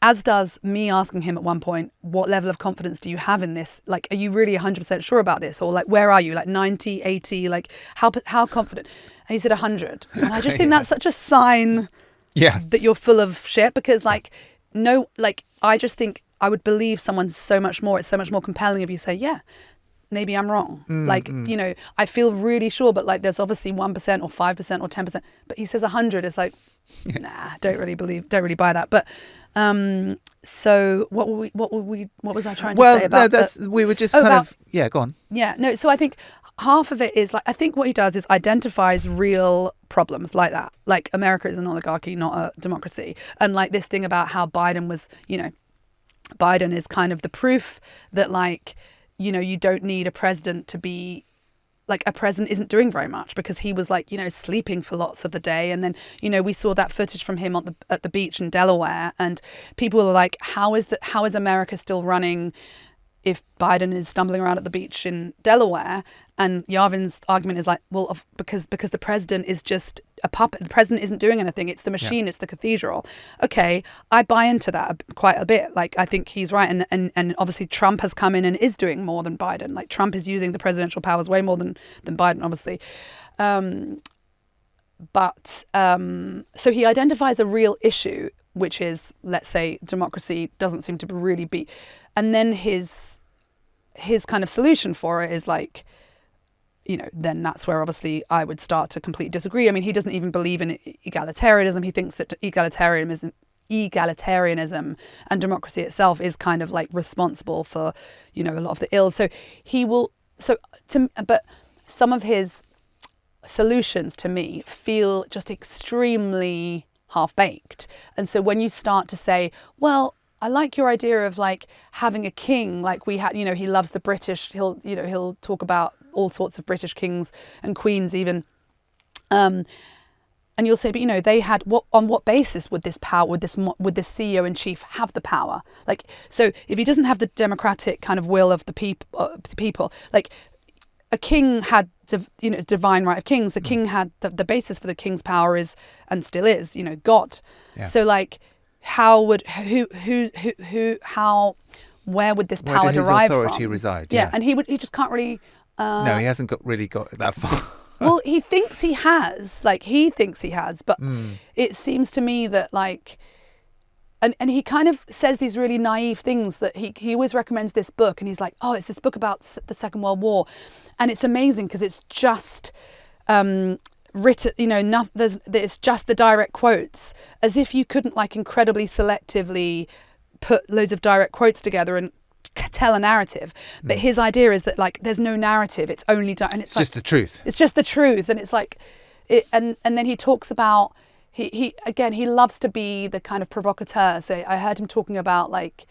As does me asking him at one point, what level of confidence do you have in this? Like, are you really 100% sure about this? Or like, where are you? Like 90, 80, like how confident? And he said 100. And I just think that's such a sign that you're full of shit, because I just think I would believe someone's so much more. It's so much more compelling if you say, yeah, maybe I'm wrong. I feel really sure, but like there's obviously 1% or 5% or 10%. But he says 100 is like, Nah, don't really buy that. But so what was I trying to say about we were just go on. Yeah, no, so I think half of it is like, I think what he does is identifies real problems like that. Like, America is an oligarchy, not a democracy. And like this thing about how Biden is kind of the proof that, like, you don't need a president to be, like, a president isn't doing very much, because he was like, sleeping for lots of the day. And then, we saw that footage from him at the beach in Delaware, and people were like, how is America still running if Biden is stumbling around at the beach in Delaware? And Yarvin's argument is like, well, because the president is just a puppet. The president isn't doing anything. It's the machine. It's the cathedral. Okay, I buy into that quite a bit. Like, I think he's right. And obviously Trump has come in and is doing more than Biden. Like, Trump is using the presidential powers way more than Biden, obviously. So he identifies a real issue, which is, let's say, democracy doesn't seem to really be. And then his kind of solution for it is like, then that's where obviously I would start to completely disagree. I mean, he doesn't even believe in egalitarianism. He thinks that egalitarianism and democracy itself is kind of like responsible for, a lot of the ills. So but some of his solutions to me feel just extremely half-baked. And so when you start to say, well, I like your idea of like having a king, like we had, he loves the British. He'll talk about all sorts of British kings and queens even. And you'll say, but they had on what basis would this CEO in chief have the power? Like, so if he doesn't have the democratic kind of will of the people, like a king had, divine right of kings. The king had the basis for the king's power is, and still is, God. Yeah. So like, how would where would this power derive from? Where did his authority reside? Yeah, and he just can't really. No, he hasn't really got that far. Well, he thinks he has, but it seems to me that like, and he kind of says these really naive things that he always recommends this book, and he's like, oh, it's this book about the Second World War, and it's amazing because it's just written, it's just the direct quotes, as if you couldn't like incredibly selectively put loads of direct quotes together and tell a narrative. But his idea is that like there's no narrative, it's only and it's like, just the truth. It's just the truth. And it's like and then he talks about he loves to be the kind of provocateur. So I heard him talking about like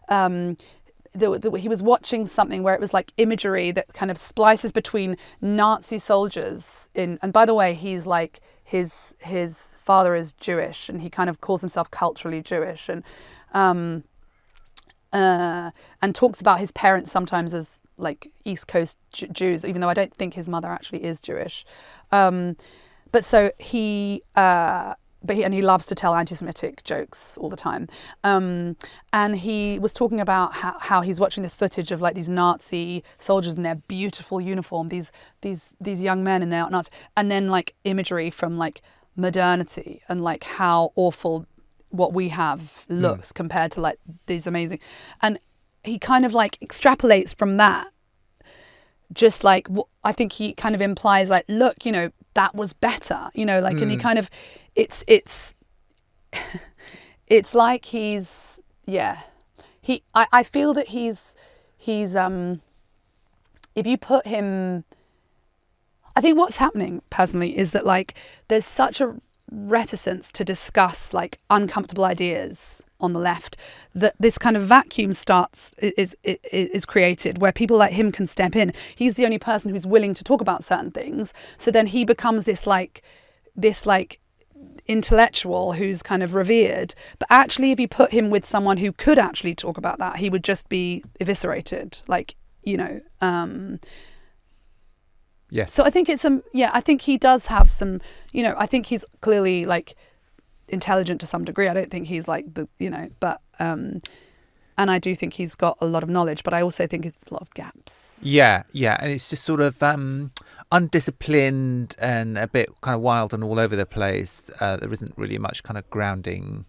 he was watching something where it was like imagery that kind of splices between Nazi soldiers and by the way, he's like his father is Jewish, and he kind of calls himself culturally Jewish, and talks about his parents sometimes as like East Coast Jews, even though I don't think his mother actually is Jewish. But he loves to tell anti-Semitic jokes all the time. And he was talking about how he's watching this footage of like these Nazi soldiers in their beautiful uniform, these young men in their Nazi, and then like imagery from like modernity and like how awful what we have looks compared to like these amazing. And he kind of like extrapolates from that. Just like, I think he kind of implies like, look, that was better, like, and he kind of, it's like he's, I feel that he's if you put him, I think what's happening personally is that like, there's such a reticence to discuss like uncomfortable ideas on the left that this kind of vacuum is created where people like him can step in. He's the only person who's willing to talk about certain things, so then he becomes this intellectual who's kind of revered, but actually if you put him with someone who could actually talk about that, he would just be eviscerated, like, Yes. So I think I think he does have some, I think he's clearly like intelligent to some degree. I don't think he's like, but, and I do think he's got a lot of knowledge, but I also think it's a lot of gaps. Yeah. And it's just sort of undisciplined and a bit kind of wild and all over the place. There isn't really much kind of grounding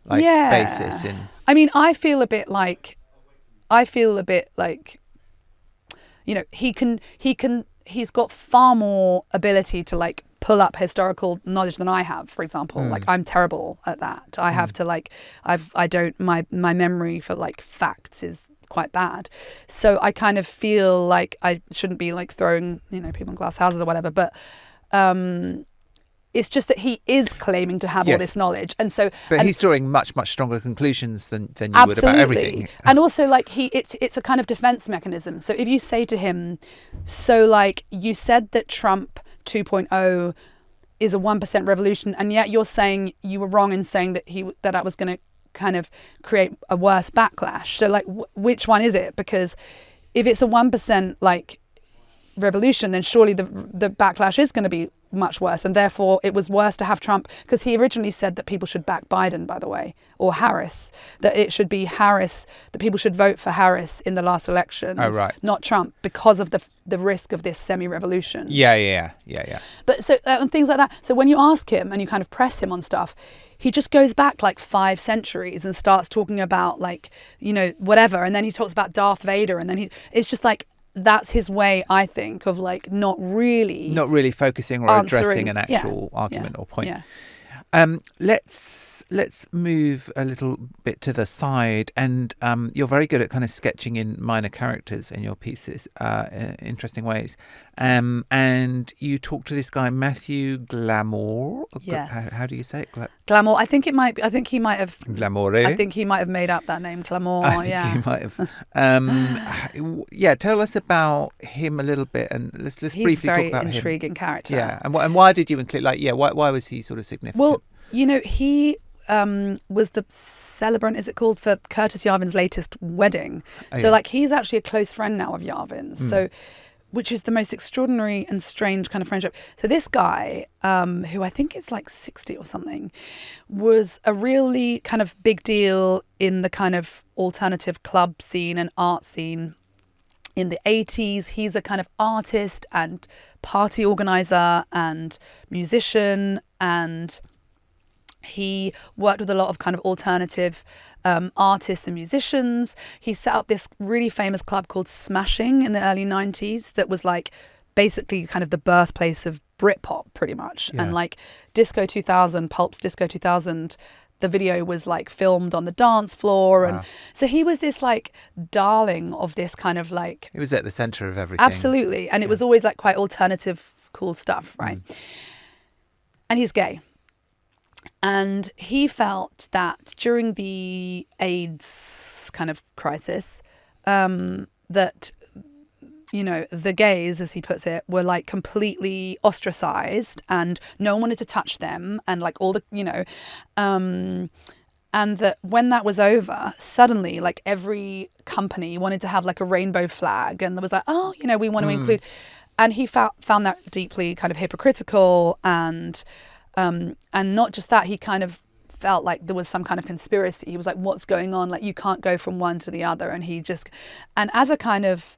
basis in. I mean, I feel a bit like, he's got far more ability to like pull up historical knowledge than I have, for example. Like, I'm terrible at that. I have to like, my memory for like facts is quite bad. So I kind of feel like I shouldn't be like throwing, people in glass houses or whatever, but it's just that he is claiming to have all this knowledge, and so. But he's drawing much stronger conclusions than you absolutely. would about everything. And also, like it's a kind of defense mechanism. So if you say to him, so like you said that Trump 2.0 is a 1% revolution, and yet you're saying you were wrong in saying that I was going to kind of create a worse backlash. So like, which one is it? Because if it's a 1% like revolution, then surely the backlash is going to be much worse, and therefore it was worse to have Trump, because he originally said that people should back Biden, by the way, or Harris, that it should be Harris, that people should vote for Harris in the last elections, not Trump, because of the risk of this semi-revolution. Yeah. But so and things like that. So when you ask him and you kind of press him on stuff, he just goes back like 5 centuries and starts talking about like, whatever, and then he talks about Darth Vader, and then it's just like, that's his way, I think, of like not really focusing or addressing an actual argument or point. Yeah. Let's move a little bit to the side, and you're very good at kind of sketching in minor characters in your pieces, in interesting ways. And you talk to this guy Matthew Glamour. Yes. How do you say it? Glamour. I think he might have. Glamour. I think he might have made up that name, Glamour. He might have. Tell us about him a little bit, and let's briefly talk about him. He's a very intriguing character. Yeah, and why did you include? Why was he sort of significant? Well, he was the celebrant, is it called, for Curtis Yarvin's latest wedding. Like, he's actually a close friend now of Yarvin's. So, which is the most extraordinary and strange kind of friendship. So this guy, who I think is like 60 or something, was a really kind of big deal in the kind of alternative club scene and art scene in the 80s. He's a kind of artist and party organizer and musician, and he worked with a lot of kind of alternative artists and musicians. He set up this really famous club called Smashing in the early 90s that was like basically kind of the birthplace of Britpop, pretty much. Yeah. And like Disco 2000, Pulp's Disco 2000, the video was like filmed on the dance floor. Wow. And so he was this like darling of this kind of like... He was at the centre of everything. Absolutely. And it was always like quite alternative, cool stuff, right? And he's gay. And he felt that during the AIDS kind of crisis, that, the gays, as he puts it, were like completely ostracized, and no one wanted to touch them, and like all the, and that when that was over, suddenly like every company wanted to have like a rainbow flag, and there was like, we want to include, and he found that deeply kind of hypocritical, and not just that, he kind of felt like there was some kind of conspiracy. He was like, what's going on? Like, you can't go from one to the other. And as a kind of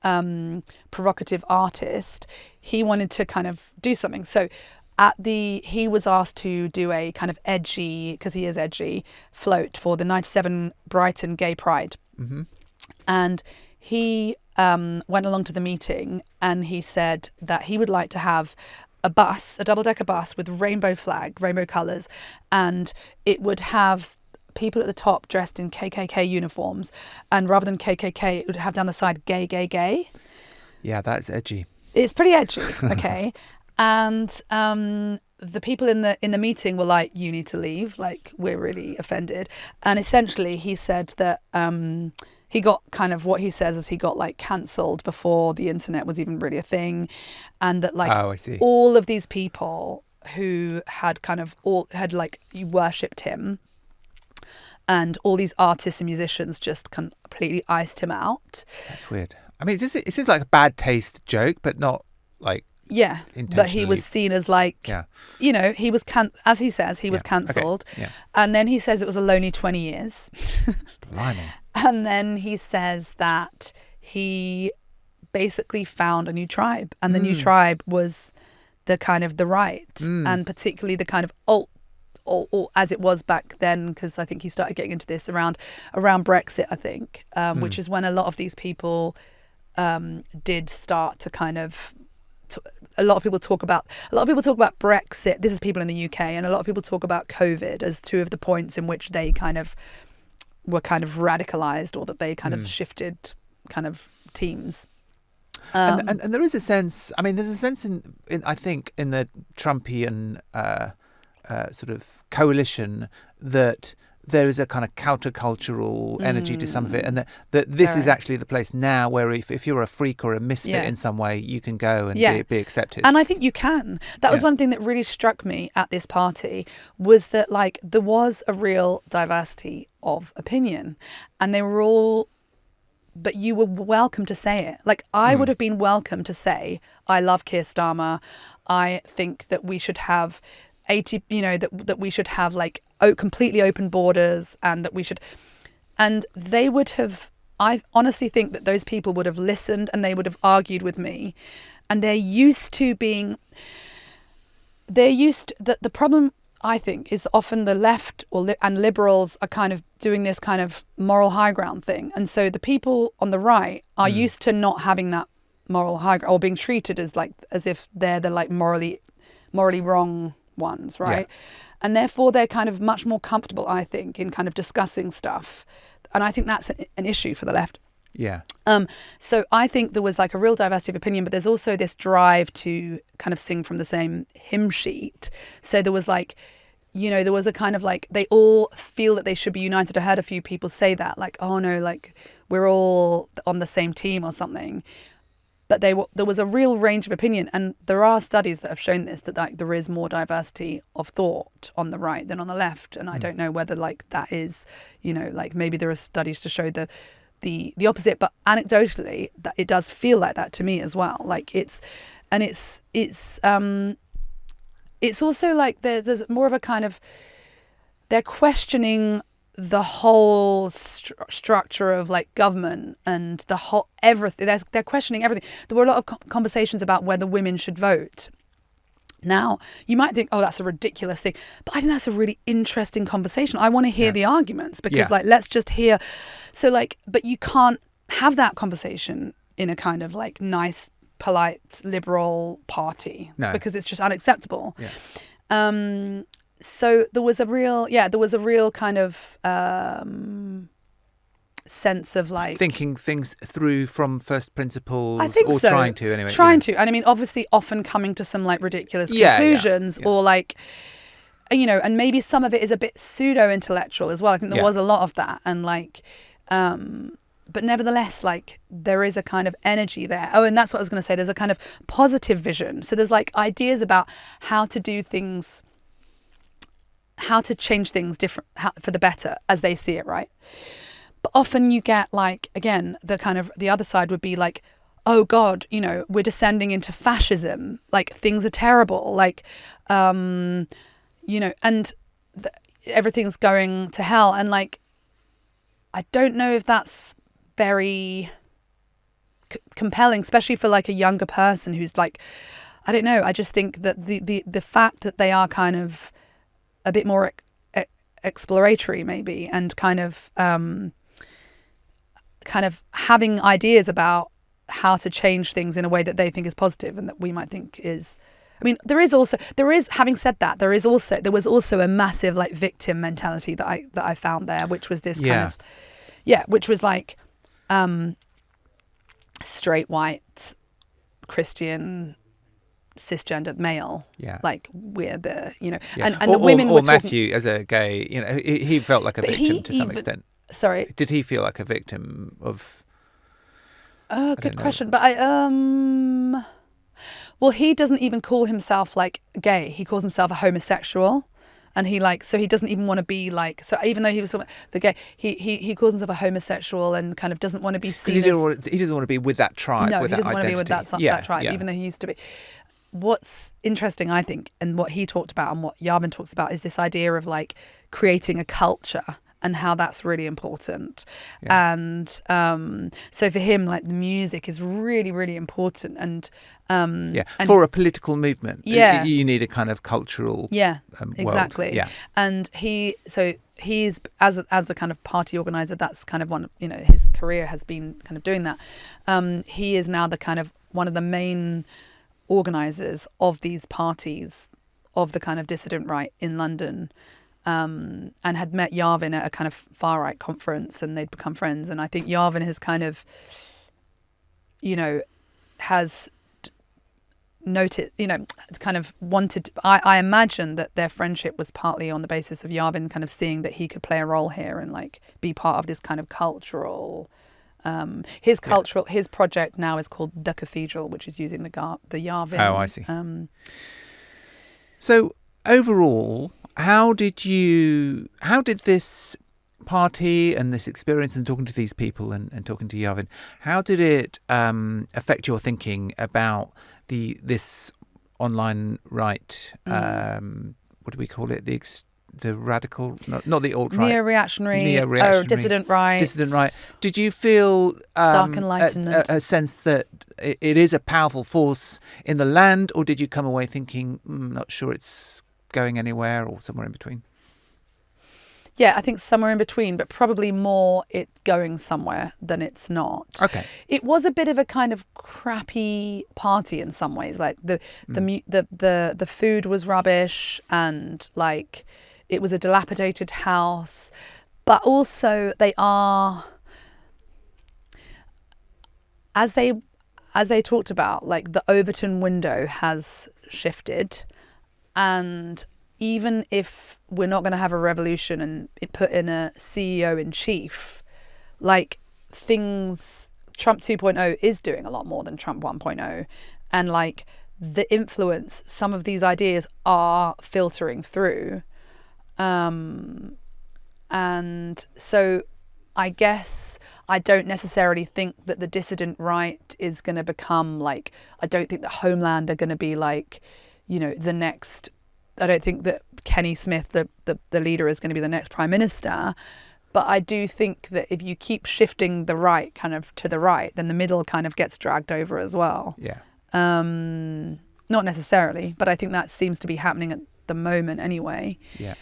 provocative artist, he wanted to kind of do something. So he was asked to do a kind of edgy, because he is edgy, float for the 97 Brighton Gay Pride. Mm-hmm. And he went along to the meeting, and he said that he would like to have a double-decker bus with rainbow colours, and it would have people at the top dressed in KKK uniforms, and rather than KKK, it would have down the side gay, gay, gay. Yeah, that's edgy. It's pretty edgy, okay. And the people in the meeting were like, you need to leave, like, we're really offended. And essentially he said that he got kind of, what he says is he got like cancelled before the internet was even really a thing, and that like all of these people who had kind of worshipped him, and all these artists and musicians just completely iced him out. That's weird. I mean, it seems like a bad taste joke, but not like but he was seen as like he was as he says, he was cancelled. Okay. And then he says it was a lonely 20 years. Blimey. And then he says that he basically found a new tribe, and the new tribe was the kind of the right, and particularly the kind of alt, as it was back then, because I think he started getting into this around Brexit, I think, which is when a lot of these people did start to kind of a lot of people talk about Brexit. This is people in the UK, and a lot of people talk about COVID as two of the points in which they kind of were kind of radicalized, or that they kind of shifted kind of teams. And there is a sense. I mean, there's a sense in I think in the Trumpian sort of coalition that there is a kind of countercultural energy to some of it, and that this is actually the place now where if you're a freak or a misfit in some way, you can go and be accepted. And I think you can. That was one thing that really struck me at this party, was that like there was a real diversity of opinion, and they were all, but you were welcome to say it. Like I would have been welcome to say, I love Keir Starmer. I think that we should have 80, that we should have like completely open borders, and that we should, and they would have, I honestly think that those people would have listened, and they would have argued with me, and the problem I think is often the left and liberals are kind of doing this kind of moral high ground thing, and so the people on the right are used to not having that moral high ground, or being treated as if they're the like morally wrong ones, right? And therefore they're kind of much more comfortable, I think, in kind of discussing stuff, and I think that's an issue for the left. So I think there was like a real diversity of opinion, but there's also this drive to kind of sing from the same hymn sheet. So there was like, there was a kind of like, they all feel that they should be united. I heard a few people say that, like, oh no, like we're all on the same team or something. But there was a real range of opinion, and there are studies that have shown this, that like there is more diversity of thought on the right than on the left. And I don't know whether like that is, like maybe there are studies to show the opposite, but anecdotally that it does feel like that to me as well. Like it's also like there's more of a kind of, they're questioning the whole structure of like government and the whole everything. They're questioning everything. There were a lot of conversations about whether women should vote. Now, you might think, oh, that's a ridiculous thing. But I think that's a really interesting conversation. I want to hear the arguments, because like, let's just hear. So like, but you can't have that conversation in a kind of like nice, polite, liberal party, because it's just unacceptable. So there was a real kind of sense of like thinking things through from first principles. I think or so. Trying to anyway. And I mean, obviously often coming to some like ridiculous conclusions, or like, and maybe some of it is a bit pseudo intellectual as well. I think there was a lot of that, and like but nevertheless, like there is a kind of energy there. Oh, and that's what I was going to say. There's a kind of positive vision. So there's like ideas about how to do things, how to change things different for the better as they see it, right? But often you get like, again, the kind of the other side would be like, oh God, we're descending into fascism. Like things are terrible. Like, and everything's going to hell. And like, I don't know if that's very compelling, especially for like a younger person who's like, I don't know. I just think that the fact that they are kind of a bit more exploratory maybe, and kind of having ideas about how to change things in a way that they think is positive and that we might think is, I mean, having said that, there was also a massive like victim mentality that I found there, which was this kind of, which was like straight white Christian cisgender male, like we're the, and the women were Matthew as a gay, he felt like a victim to some extent. Sorry, did he feel like a victim of? Good question. But well, he doesn't even call himself like gay. He calls himself a homosexual, and he like, so he doesn't even want to be like, so even though he was the gay, he calls himself a homosexual and kind of doesn't want to be seen. He doesn't want to be with that tribe. No, with he doesn't want to be with that tribe, even though he used to be. What's interesting, I think, and what he talked about and what Yarvin talks about is this idea of like creating a culture and how that's really important. And so for him, like the music is really, really important. And for a political movement, you need a kind of cultural exactly. World. And he's as a kind of party organizer, that's kind of one, his career has been kind of doing that. He is now the kind of one of the main organisers of these parties of the kind of dissident right in London, and had met Yarvin at a kind of far right conference, and they'd become friends. And I think Yarvin has kind of, has noted, kind of wanted. I imagine that their friendship was partly on the basis of Yarvin kind of seeing that he could play a role here and like be part of this kind of cultural. His project now is called The Cathedral, which is using the Yarvin. Oh, I see. So overall, how did this party and this experience and talking to these people and talking to Yarvin, how did it affect your thinking about this online right? What do we call it? The radical, not the alt-right. Neo-reactionary, dissident right. Did you feel dark enlightenment, a sense that it is a powerful force in the land, or did you come away thinking, not sure it's going anywhere, or somewhere in between? Yeah, I think somewhere in between, but probably more it's going somewhere than it's not. Okay. It was a bit of a kind of crappy party in some ways. Like the food was rubbish, and like it was a dilapidated house. But also they are, as they talked about, like the Overton window has shifted, and even if we're not going to have a revolution and it put in a CEO in chief, like things, Trump 2.0 is doing a lot more than Trump 1.0. And like the influence, some of these ideas are filtering through. And so I guess I don't necessarily think that the dissident right is going to become like, I don't think that Homeland are going to be like, the next. I don't think that Kenny Smith, the leader, is going to be the next prime minister. But I do think that if you keep shifting the right kind of to the right, then the middle kind of gets dragged over as well. Yeah. Not necessarily, but I think that seems to be happening at the moment anyway. Yeah.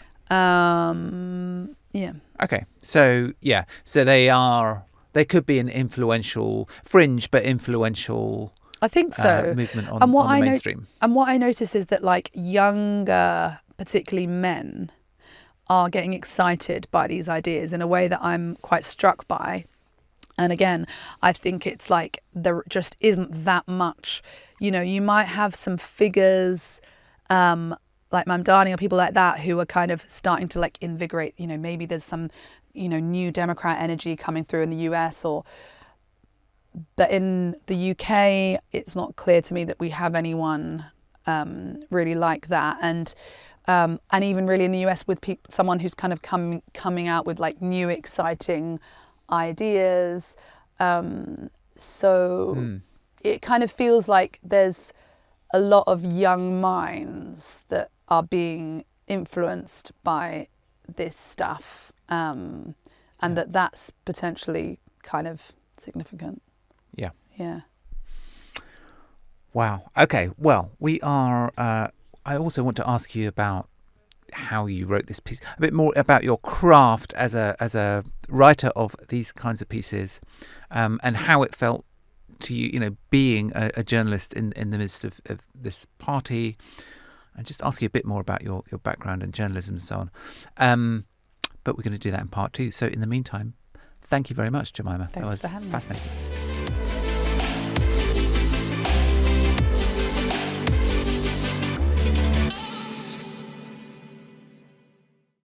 Yeah. Okay. So they could be an influential fringe, but influential. I think so. Movement on the mainstream. And what I notice is that like younger, particularly men, are getting excited by these ideas in a way that I'm quite struck by. And again, I think it's like there just isn't that much. You might have some figures like Mamdani or people like that who are kind of starting to like invigorate. Maybe there's some, new Democrat energy coming through in the US But in the UK, it's not clear to me that we have anyone really like that, and even really in the US with someone who's kind of coming out with like new exciting ideas. It kind of feels like there's a lot of young minds that are being influenced by this stuff, and that's potentially kind of significant. Yeah. Yeah. Wow. Okay. Well, we are. I also want to ask you about how you wrote this piece, a bit more about your craft as a writer of these kinds of pieces, and how it felt to you, being a journalist in the midst of this party, and just ask you a bit more about your background in journalism and so on. But we're going to do that in part 2. So in the meantime, thank you very much, Jemima. Thanks that was for having me. fascinating.